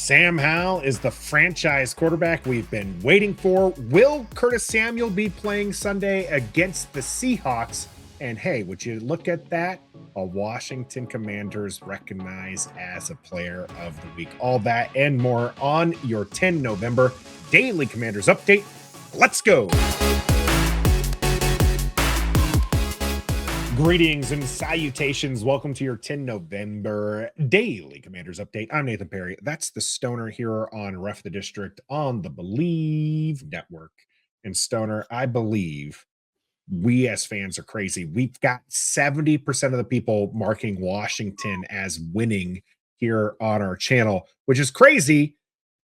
Sam Howell is the franchise quarterback we've been waiting for. Will Curtis Samuel be playing Sunday against the Seahawks? And hey, would you look at that? A Washington Commanders recognized as a player of the week. All that and more on your 10 November Daily Commanders Update. Let's go. Greetings and salutations. Welcome to your 10 November Daily Commanders Update. I'm Nathan Perry. That's the Stoner here on Ref the District on the Believe Network. And Stoner, I believe we as fans are crazy. We've got 70% of the people marking Washington as winning here on our channel, which is crazy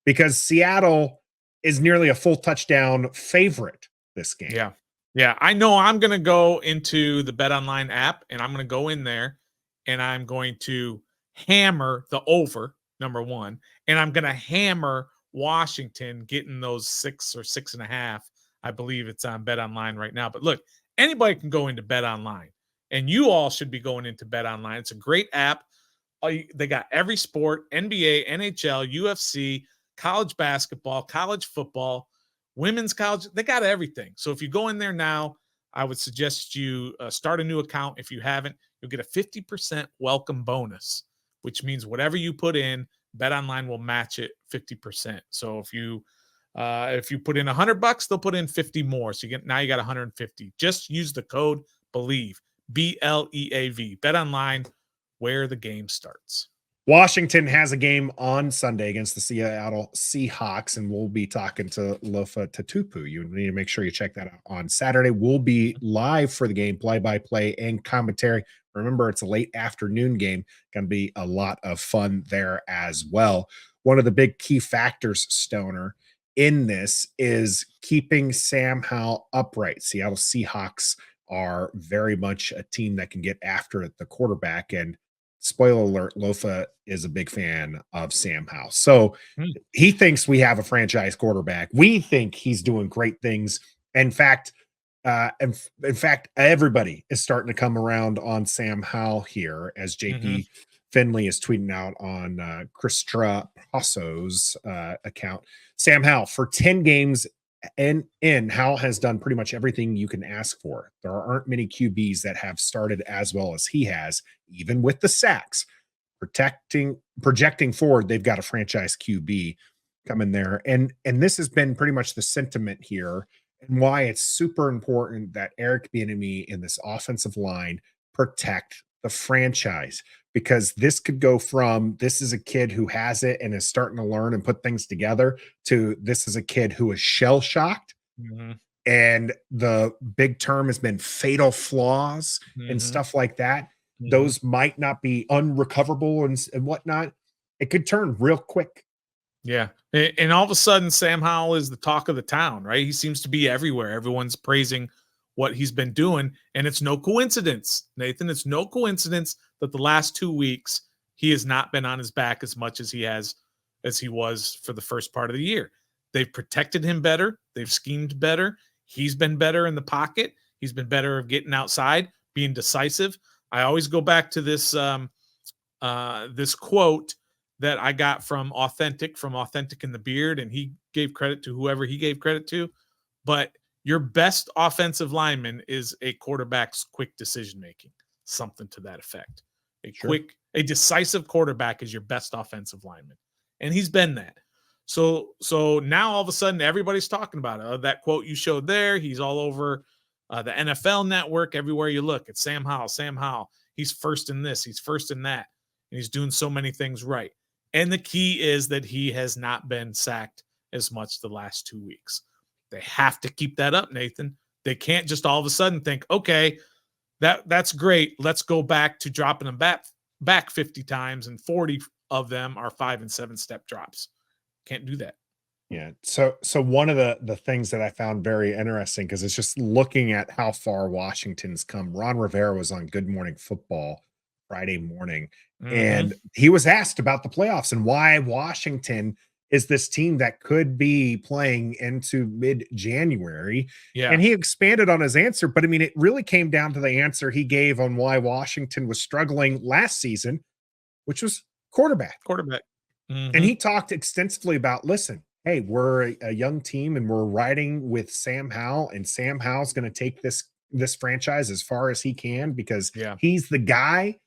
because Seattle is nearly a full touchdown favorite this game. Yeah, I know I'm going to go into the BetOnline app, and I'm going to go in there, and I'm going to hammer the over, number one, and I'm going to hammer Washington getting those 6 or 6.5. I believe it's on BetOnline right now. But look, anybody can go into BetOnline, and you all should be going into BetOnline. It's a great app. They got every sport, NBA, NHL, UFC, college basketball, college football, women's college. They got everything. So if you go in there now, I would suggest you start a new account. If you haven't, you'll get a 50% welcome bonus, which means whatever you put in, BetOnline will match it 50%. So if you put in $100, they'll put in 50 more. So you got 150. Just use the code BELIEVE, BLEAV. BetOnline, where the game starts. Washington has a game on Sunday against the Seattle Seahawks, and we'll be talking to Lofa Tatupu. You need to make sure you check that out on Saturday. We'll be live for the game, play-by-play and commentary. Remember, it's a late afternoon game. Going to be a lot of fun there as well. One of the big key factors, Stoner, in this is keeping Sam Howell upright. Seattle Seahawks are very much a team that can get after the quarterback, and spoiler alert, Lofa is a big fan of Sam Howell. So he thinks we have a franchise quarterback. We think he's doing great things. In fact, everybody is starting to come around on Sam Howell here, as JP Finley is tweeting out on Christra Passo's account. Sam Howell, for 10 games in, Howell has done pretty much everything you can ask for. There aren't many QBs that have started as well as he has, even with the sacks. Projecting forward, they've got a franchise QB coming there. And this has been pretty much the sentiment here, and why it's super important that Eric Bieniemy in this offensive line protect the franchise, because this could go from this is a kid who has it and is starting to learn and put things together to this is a kid who is shell-shocked. And the big term has been fatal flaws and stuff like that. Those might not be unrecoverable and whatnot. It could turn real quick. Yeah. And all of a sudden, Sam Howell is the talk of the town, right? He seems to be everywhere. Everyone's praising what he's been doing. And it's no coincidence, Nathan. It's no coincidence that the last 2 weeks he has not been on his back as much as he was for the first part of the year. They've protected him better. They've schemed better. He's been better in the pocket. He's been better at getting outside, being decisive. I always go back to this this quote that I got from Authentic in the Beard, and he gave credit to whoever he gave credit to. But your best offensive lineman is a quarterback's quick decision-making, something to that effect. A decisive quarterback is your best offensive lineman. And he's been that. So now all of a sudden everybody's talking about it. That quote you showed there, he's all over the NFL network. Everywhere you look, it's Sam Howell. He's first in this, he's first in that. And he's doing so many things right. And the key is that he has not been sacked as much the last 2 weeks. They have to keep that up, Nathan. They can't just all of a sudden think, okay, that's great. Let's go back to dropping them back 50 times, and 40 of them are 5 and 7 step drops. Can't do that. Yeah. So one of the things that I found very interesting, because it's just looking at how far Washington's come. Ron Rivera was on Good Morning Football Friday morning, and he was asked about the playoffs and why Washington is this team that could be playing into mid-January. Yeah. And he expanded on his answer, but I mean, it really came down to the answer he gave on why Washington was struggling last season, which was quarterback. And he talked extensively about, listen, hey, we're a young team and we're riding with Sam Howell, and Sam Howell's going to take this franchise as far as he can because Yeah. he's the guy.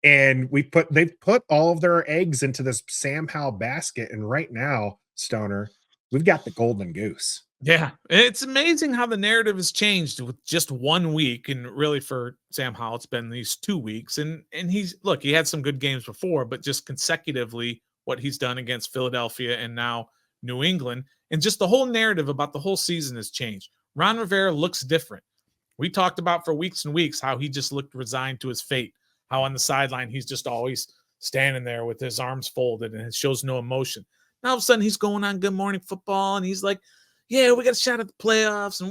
And they've put all of their eggs into this Sam Howell basket. And right now, Stoner, we've got the golden goose. Yeah, it's amazing how the narrative has changed with just 1 week, and really for Sam Howell, it's been these 2 weeks. And he had some good games before, but just consecutively, what he's done against Philadelphia and now New England, and just the whole narrative about the whole season has changed. Ron Rivera looks different. We talked about for weeks and weeks how he just looked resigned to his fate, how on the sideline he's just always standing there with his arms folded and it shows no emotion. Now all of a sudden he's going on Good Morning Football and he's like, yeah, we got a shot at the playoffs, and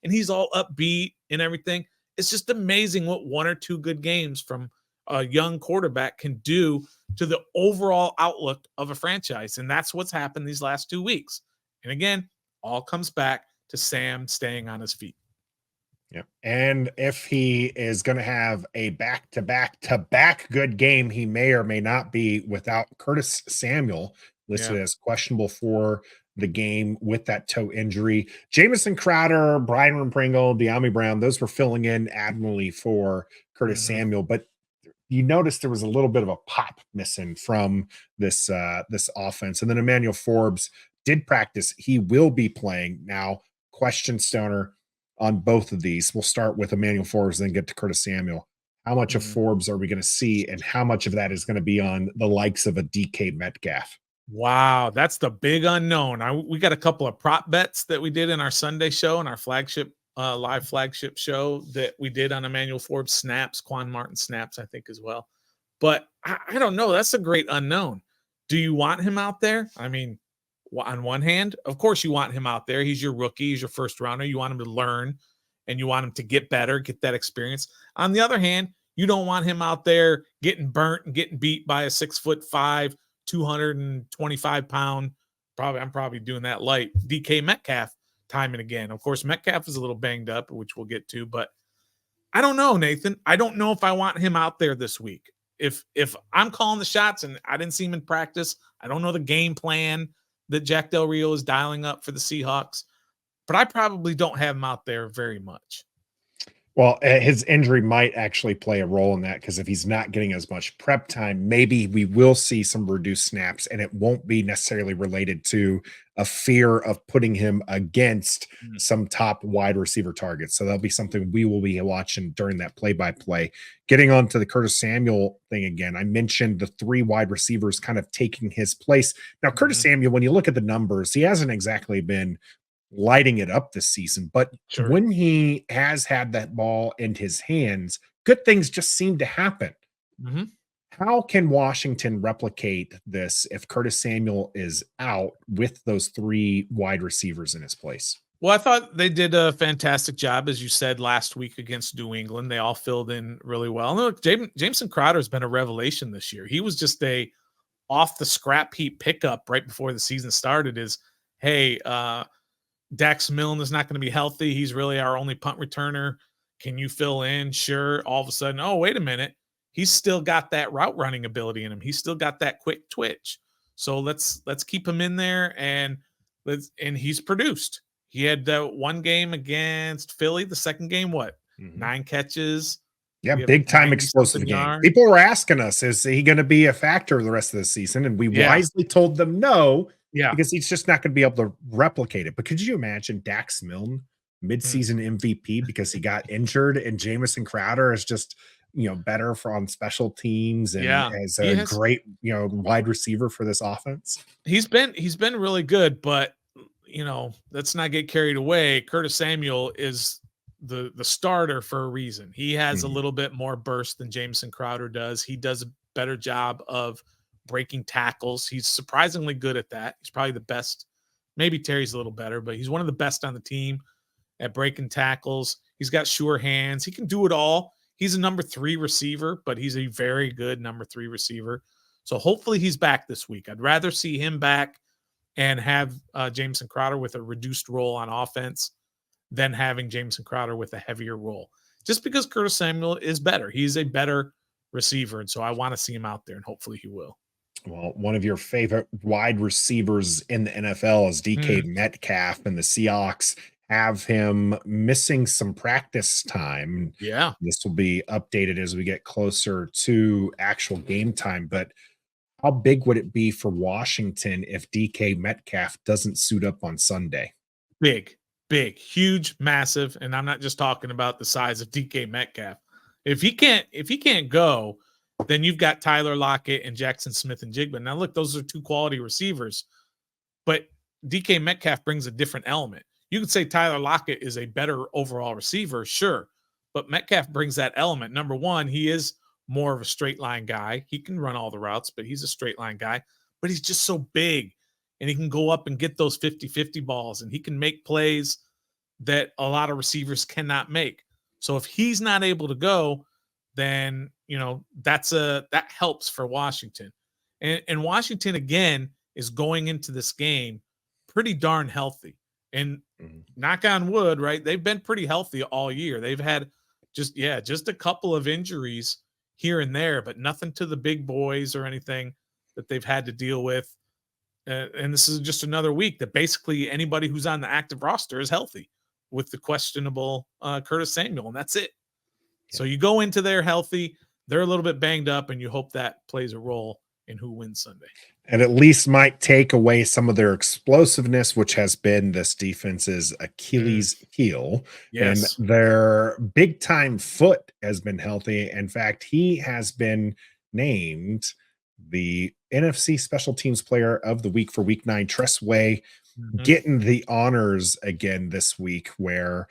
and he's all upbeat and everything. It's just amazing what 1 or 2 good games from a young quarterback can do to the overall outlook of a franchise. And that's what's happened these last 2 weeks. And again, all comes back to Sam staying on his feet. Yeah. And if he is going to have a back-to-back good game, he may or may not be without Curtis Samuel, listed as questionable for the game with that toe injury. Jamison Crowder, Brian Pringle, De'Ami Brown, those were filling in admirably for Curtis Samuel. But you noticed there was a little bit of a pop missing from this offense. And then Emmanuel Forbes did practice. He will be playing. Now, question, Stoner, on both of these. We'll start with Emmanuel Forbes, then get to Curtis Samuel. How much of Forbes are we going to see, and how much of that is going to be on the likes of a DK Metcalf? Wow, that's the big unknown. We got a couple of prop bets that we did in our Sunday show and our flagship live flagship show that we did on Emmanuel Forbes snaps, Quan Martin snaps, I think as well. But I don't know. That's a great unknown. Do you want him out there? I mean, on one hand, of course you want him out there. He's your rookie. He's your first rounder. You want him to learn and you want him to get better, get that experience. On the other hand, you don't want him out there getting burnt and getting beat by a 6'5", 225-pound, I'm probably doing that light, DK Metcalf time and again. Of course, Metcalf is a little banged up, which we'll get to, but I don't know, Nathan. I don't know if I want him out there this week. If I'm calling the shots and I didn't see him in practice, I don't know the game plan that Jack Del Rio is dialing up for the Seahawks, but I probably don't have him out there very much. Well, his injury might actually play a role in that, because if he's not getting as much prep time, maybe we will see some reduced snaps, and it won't be necessarily related to a fear of putting him against some top wide receiver targets. So that'll be something we will be watching during that play-by-play. Getting on to the Curtis Samuel thing again, I mentioned the 3 wide receivers kind of taking his place. Now, Curtis Samuel, when you look at the numbers, he hasn't exactly been lighting it up this season, but when he has had that ball in his hands, good things just seem to happen. How can Washington replicate this if Curtis Samuel is out with those 3 wide receivers in his place? Well, I thought they did a fantastic job, as you said, last week against New England. They all filled in really well. And look, Jameson Crowder has been a revelation this year. He was just a off the scrap heap pickup right before the season started. Hey, Dax Milne is not going to be healthy. He's really our only punt returner. Can you fill in? Sure. All of a sudden, oh, wait a minute. He's still got that route running ability in him. He's still got that quick twitch. So let's keep him in there, and he's produced. He had one game against Philly. The second game, 9 catches. Yeah, big time explosive game. People were asking us, is he going to be a factor the rest of the season? And we wisely told them no. Yeah, because he's just not going to be able to replicate it. But could you imagine Dax Milne, midseason MVP, because he got injured, and Jamison Crowder is just, better on special teams and as a great, wide receiver for this offense? He's been really good, but let's not get carried away. Curtis Samuel is the starter for a reason. He has a little bit more burst than Jamison Crowder does. He does a better job of breaking tackles. He's surprisingly good at that. He's probably the best. Maybe Terry's a little better, but he's one of the best on the team at breaking tackles. He's got sure hands. He can do it all. He's a number 3 receiver, but he's a very good number 3 receiver. So hopefully he's back this week. I'd rather see him back and have Jamison Crowder with a reduced role on offense than having Jamison Crowder with a heavier role. Just because Curtis Samuel is better. He's a better receiver, and so I want to see him out there, and hopefully he will. Well, one of your favorite wide receivers in the NFL is DK Mm, Metcalf, and the Seahawks have him missing some practice time. yeah. This will be updated as we get closer to actual game time. But how big would it be for Washington if DK Metcalf doesn't suit up on Sunday? Big, big, huge, massive, and I'm not just talking about the size of DK Metcalf. If he can't go, then you've got Tyler Lockett and Jackson Smith and Jigba. Now, look, those are two quality receivers, but DK Metcalf brings a different element. You could say Tyler Lockett is a better overall receiver, sure, but Metcalf brings that element. Number one, he is more of a straight line guy. He can run all the routes, but he's a straight line guy. But he's just so big, and he can go up and get those 50-50 balls, and he can make plays that a lot of receivers cannot make. So if he's not able to go, then that helps for Washington. And Washington again is going into this game pretty darn healthy. And knock on wood, right? They've been pretty healthy all year. They've had just a couple of injuries here and there, but nothing to the big boys or anything that they've had to deal with. And this is just another week that basically anybody who's on the active roster is healthy, with the questionable Curtis Samuel, and that's it. Yeah. So you go into there healthy. They're a little bit banged up, and you hope that plays a role in who wins Sunday. And at least might take away some of their explosiveness, which has been this defense's Achilles heel. Yes. And their big time foot has been healthy. In fact, he has been named the NFC Special Teams Player of the Week for Week 9. Tress Way getting the honors again this week, where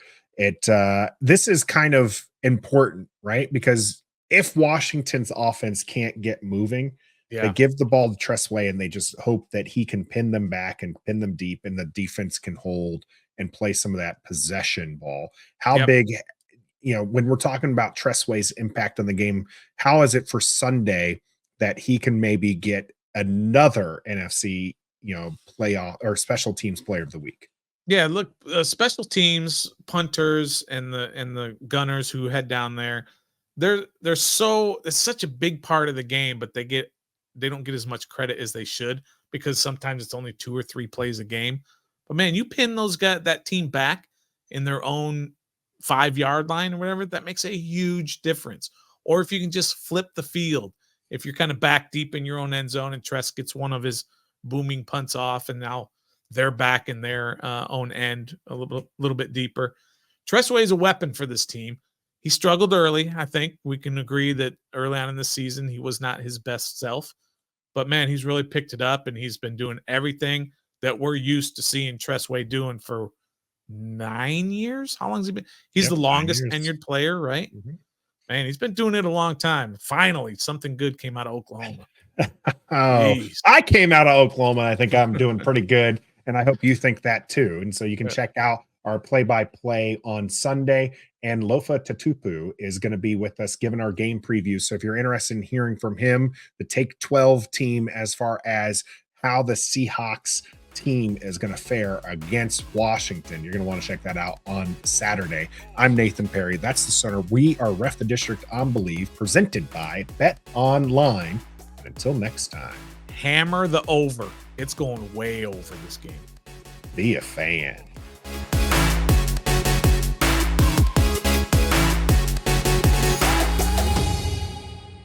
this is kind of important, right? Because if Washington's offense can't get moving, they give the ball to Tress Way, and they just hope that he can pin them back and pin them deep, and the defense can hold and play some of that possession ball. How big, when we're talking about Tress Way's impact on the game, how is it for Sunday that he can maybe get another NFC, playoff or special teams player of the week? Yeah, look, special teams, punters, and the gunners who head down there, it's such a big part of the game, but they don't get as much credit as they should, because sometimes it's only 2 or 3 plays a game. But man, you pin that team back in their own 5-yard line or whatever, that makes a huge difference. Or if you can just flip the field, if you're kind of back deep in your own end zone and Tress gets one of his booming punts off, and now they're back in their own end a little bit deeper. Tress Way is a weapon for this team. He struggled early. I think we can agree that early on in the season, he was not his best self. But, man, he's really picked it up, and he's been doing everything that we're used to seeing Tress Way doing for 9 years. How long has he been? He's the longest tenured player, right? Mm-hmm. Man, he's been doing it a long time. Finally, something good came out of Oklahoma. I came out of Oklahoma. I think I'm doing pretty good, and I hope you think that too. And so you can check out our play-by-play on Sunday, and Lofa Tatupu is going to be with us giving our game preview. So if you're interested in hearing from him, the Take 12 team, as far as how the Seahawks team is going to fare against Washington, you're going to want to check that out on Saturday. I'm Nathan Perry. That's the Center. We are Ref the District on Believe, presented by Bet Online. And until next time, hammer the over. It's going way over this game. Be a fan.